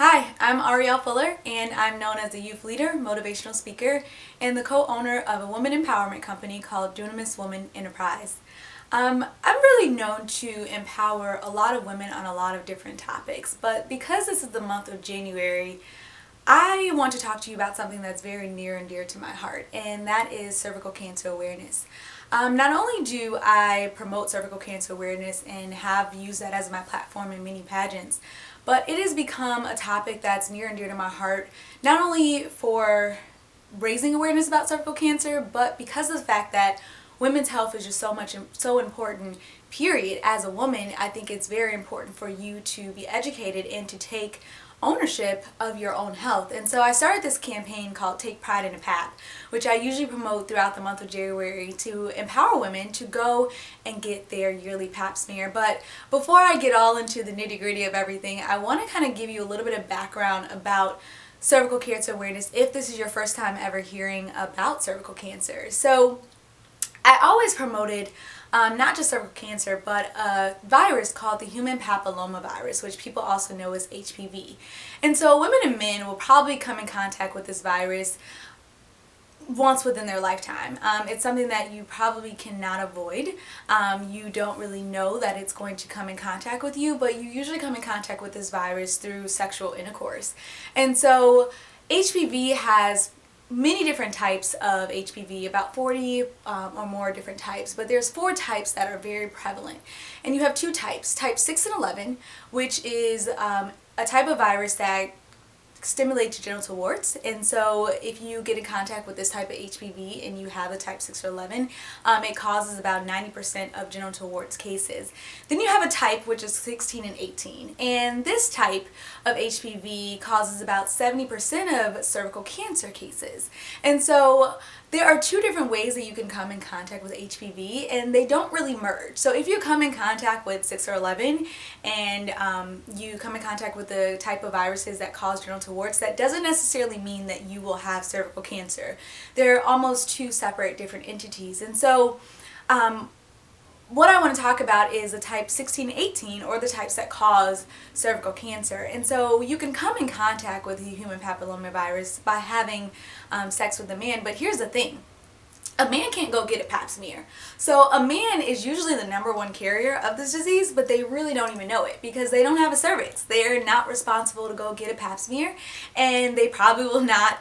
Hi, I'm Arielle Fuller, and I'm known as a youth leader, motivational speaker, and the co-owner of a woman empowerment company called Dunamis Woman Enterprise. I'm really known to empower a lot of women on a lot of different topics, but because this is the month of January, I want to talk to you about something that's very near and dear to my heart, and that is cervical cancer awareness. Not only do I promote cervical cancer awareness and have used that as my platform in many pageants, but it has become a topic that's near and dear to my heart, not only for raising awareness about cervical cancer, but because of the fact that women's health is just so important, period. As a woman, I think it's very important for you to be educated and to take ownership of your own health. And so I started this campaign called Take Pride in a Path, which I usually promote throughout the month of January to empower women to go and get their yearly pap smear. But before I get all into the nitty-gritty of everything, I want to kind of give you a little bit of background about cervical cancer awareness if this is your first time ever hearing about cervical cancer. So I always promoted not just cervical cancer, but a virus called the human papillomavirus, which people also know as HPV. And so women and men will probably come in contact with this virus once within their lifetime. It's something that you probably cannot avoid. You don't really know that it's going to come in contact with you, but you usually come in contact with this virus through sexual intercourse. And so HPV has many different types of HPV, about 40 or more different types, but there's 4 types that are very prevalent. And you have 2 types, type 6 and 11, which is a type of virus that stimulates genital warts. And so if you get in contact with this type of HPV and you have a type 6 or 11, it causes about 90% of genital warts cases. Then you have a type which is 16 and 18, and this type of HPV causes about 70% of cervical cancer cases. And so there are 2 different ways that you can come in contact with HPV, and they don't really merge. So if you come in contact with 6 or 11 and you come in contact with the type of viruses that cause genital warts, that doesn't necessarily mean that you will have cervical cancer. They're almost 2 separate different entities. And so what I want to talk about is the type 16 and 18, or the types that cause cervical cancer. And so you can come in contact with the human papillomavirus by having sex with a man, but here's the thing. A man can't go get a pap smear. So a man is usually the #1 carrier of this disease, but they really don't even know it because they don't have a cervix. They're not responsible to go get a pap smear, and they probably will not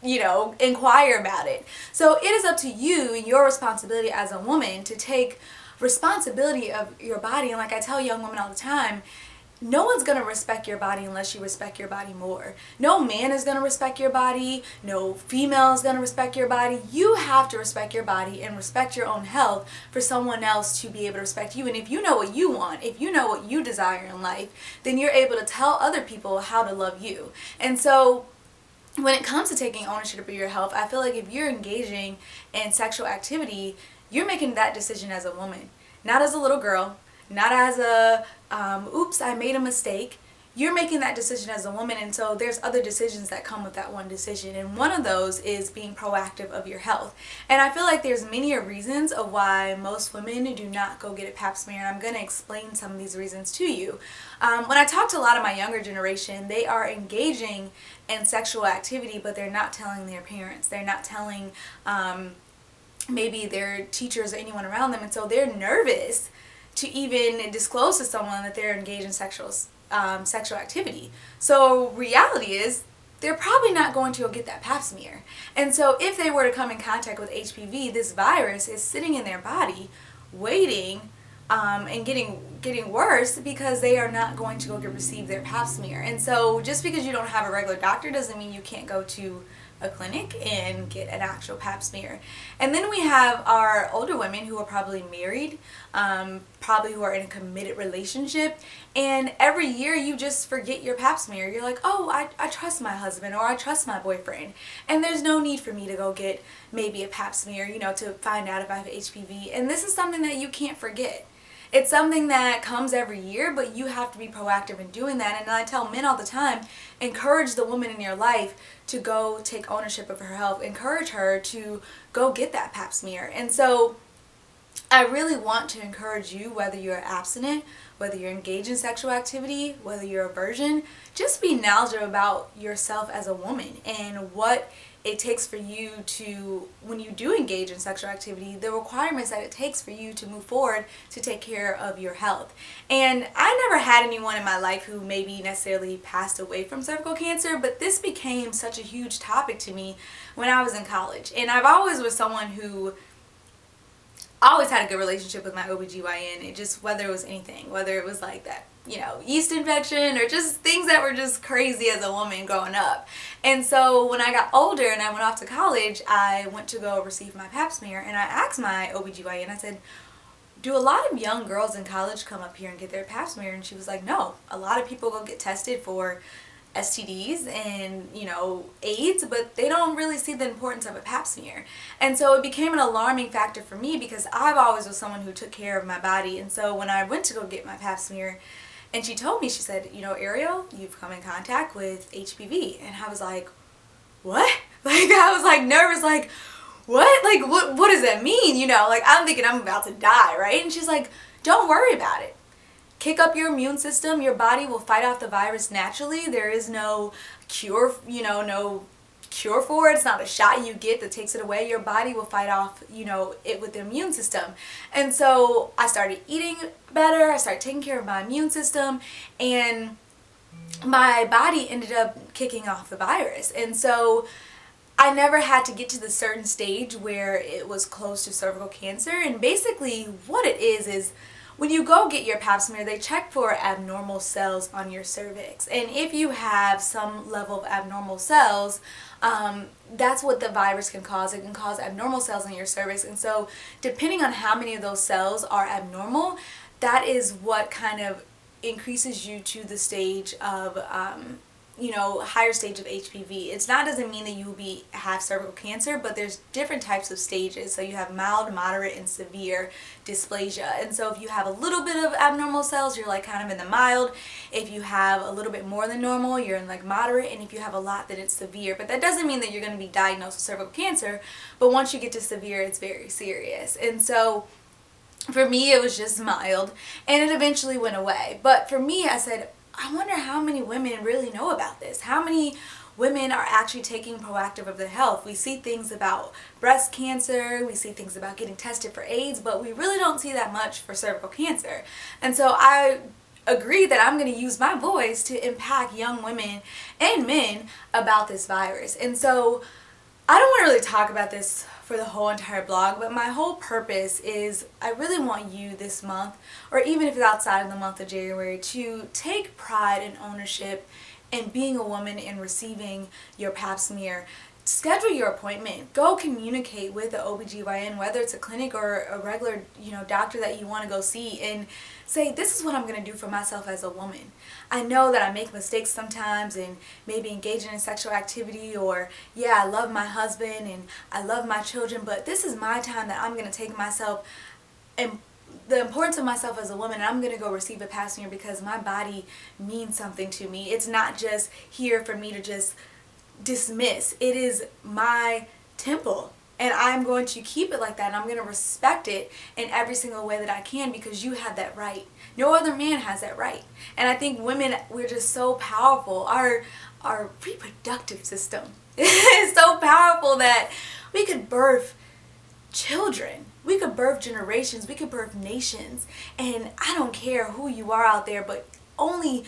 inquire about it. So it is up to you and your responsibility as a woman to take responsibility of your body. And like I tell young women all the time, no one's going to respect your body unless you respect your body more. No man is going to respect your body. No female is going to respect your body. You have to respect your body and respect your own health for someone else to be able to respect you. And if you know what you want, if you know what you desire in life, then you're able to tell other people how to love you. And so when it comes to taking ownership of your health, I feel like if you're engaging in sexual activity, you're making that decision as a woman, not as a little girl, not as a, oops, I made a mistake. You're making that decision as a woman, and so there's other decisions that come with that one decision, and one of those is being proactive of your health. And I feel like there's many reasons of why most women do not go get a pap smear, and I'm going to explain some of these reasons to you. When I talk to a lot of my younger generation, they are engaging in sexual activity, but they're not telling their parents. They're not telling maybe their teachers or anyone around them, and so they're nervous to even disclose to someone that they're engaged in sexual activity. So reality is they're probably not going to go get that pap smear. And so if they were to come in contact with HPV, this virus is sitting in their body waiting and getting worse because they are not going to go receive their pap smear. And so just because you don't have a regular doctor doesn't mean you can't go to a clinic and get an actual pap smear. And then we have our older women who are probably married, probably who are in a committed relationship, and every year you just forget your pap smear. You're like, oh, I trust my husband, or I trust my boyfriend, and there's no need for me to go get maybe a pap smear, to find out if I have HPV. And this is something that you can't forget. It's something that comes every year, but you have to be proactive in doing that. And I tell men all the time, encourage the woman in your life to go take ownership of her health. Encourage her to go get that pap smear. And so I really want to encourage you, whether you're abstinent, whether you're engaged in sexual activity, whether you're a virgin, just be knowledgeable about yourself as a woman and what it takes for you to, when you do engage in sexual activity, the requirements that it takes for you to move forward to take care of your health. And I never had anyone in my life who maybe necessarily passed away from cervical cancer, but this became such a huge topic to me when I was in college. And I've always was someone who always had a good relationship with my OBGYN. It just, whether it was anything, whether it was like that, yeast infection or just things that were just crazy as a woman growing up. And so when I got older and I went off to college, I went to go receive my pap smear, and I asked my OBGYN, I said, do a lot of young girls in college come up here and get their pap smear? And she was like, no, a lot of people go get tested for STDs and, AIDS, but they don't really see the importance of a pap smear. And so it became an alarming factor for me because I've always was someone who took care of my body. And so when I went to go get my pap smear, and she told me, she said, Ariel, you've come in contact with HPV. And I was like, what? Like, I was like nervous, like, what? Like, what does that mean? Like, I'm thinking I'm about to die, right? And she's like, don't worry about it. Kick up your immune system. Your body will fight off the virus naturally. There is no cure, no cure for it. It's not a shot you get that takes it away. Your body will fight off, it with the immune system. And so I started eating better. I started taking care of my immune system, and my body ended up kicking off the virus. And so I never had to get to the certain stage where it was close to cervical cancer. And basically what it is when you go get your pap smear, they check for abnormal cells on your cervix. And if you have some level of abnormal cells, that's what the virus can cause. It can cause abnormal cells on your cervix. And so depending on how many of those cells are abnormal, that is what kind of increases you to the stage of higher stage of HPV. Doesn't mean that you will have cervical cancer, but there's different types of stages. So you have mild, moderate, and severe dysplasia. And so if you have a little bit of abnormal cells, you're like kind of in the mild. If you have a little bit more than normal, you're in like moderate. And if you have a lot, then it's severe. But that doesn't mean that you're going to be diagnosed with cervical cancer. But once you get to severe, it's very serious. And so for me, it was just mild, and it eventually went away. But for me, I said, I wonder how many women really know about this. How many women are actually taking proactive of their health? We see things about breast cancer, we see things about getting tested for AIDS, but we really don't see that much for cervical cancer. And so I agree that I'm going to use my voice to impact young women and men about this virus. And so I don't want to really talk about this for the whole entire blog, but my whole purpose is I really want you this month, or even if it's outside of the month of January, to take pride and ownership in being a woman and receiving your pap smear. Schedule your appointment. Go communicate with the OBGYN, whether it's a clinic or a regular, doctor that you want to go see, and say, this is what I'm going to do for myself as a woman. I know that I make mistakes sometimes and maybe engaging in sexual activity, or I love my husband and I love my children, but this is my time that I'm going to take myself and the importance of myself as a woman, and I'm going to go receive a pap smear because my body means something to me. It's not just here for me to just dismiss. It is my temple, and I'm going to keep it like that, and I'm going to respect it in every single way that I can, because you have that right. No other man has that right. And I think women, we're just so powerful. Our reproductive system is so powerful that we could birth children. We could birth generations. We could birth nations. And I don't care who you are out there, but only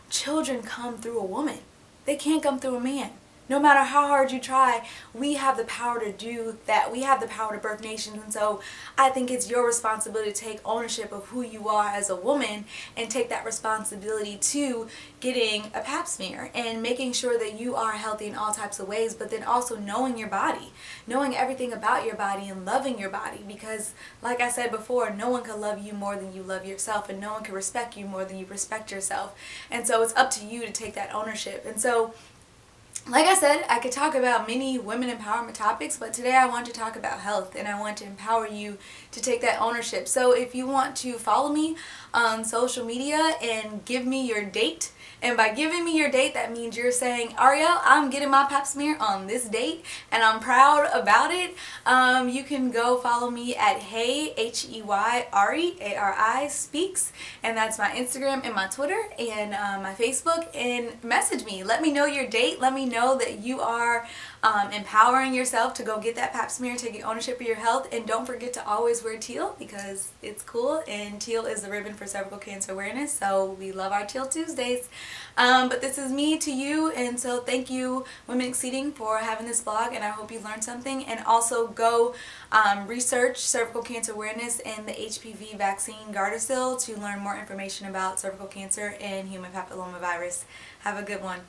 children come through a woman. They can't come through a man. No matter how hard you try, we have the power to do that. We have the power to birth nations. And so I think it's your responsibility to take ownership of who you are as a woman and take that responsibility to getting a pap smear and making sure that you are healthy in all types of ways, but then also knowing your body, knowing everything about your body and loving your body, because like I said before, no one can love you more than you love yourself, and no one can respect you more than you respect yourself. And so it's up to you to take that ownership. And so like I said, I could talk about many women empowerment topics, but today I want to talk about health, and I want to empower you to take that ownership. So if you want to follow me on social media and give me your date And by giving me your date, that means you're saying, Ariel, I'm getting my pap smear on this date and I'm proud about it. You can go follow me at Hey, H-E-Y-R-E, A-R-I, Speaks. And that's my Instagram and my Twitter and my Facebook. And message me. Let me know your date. Let me know that you are empowering yourself to go get that pap smear, taking ownership of your health. And don't forget to always wear teal because it's cool, and teal is the ribbon for cervical cancer awareness, so we love our Teal Tuesdays. But this is me to you, and so thank you, Women Exceeding, for having this blog, and I hope you learned something. And also go research cervical cancer awareness and the HPV vaccine Gardasil to learn more information about cervical cancer and human papillomavirus. Have a good one.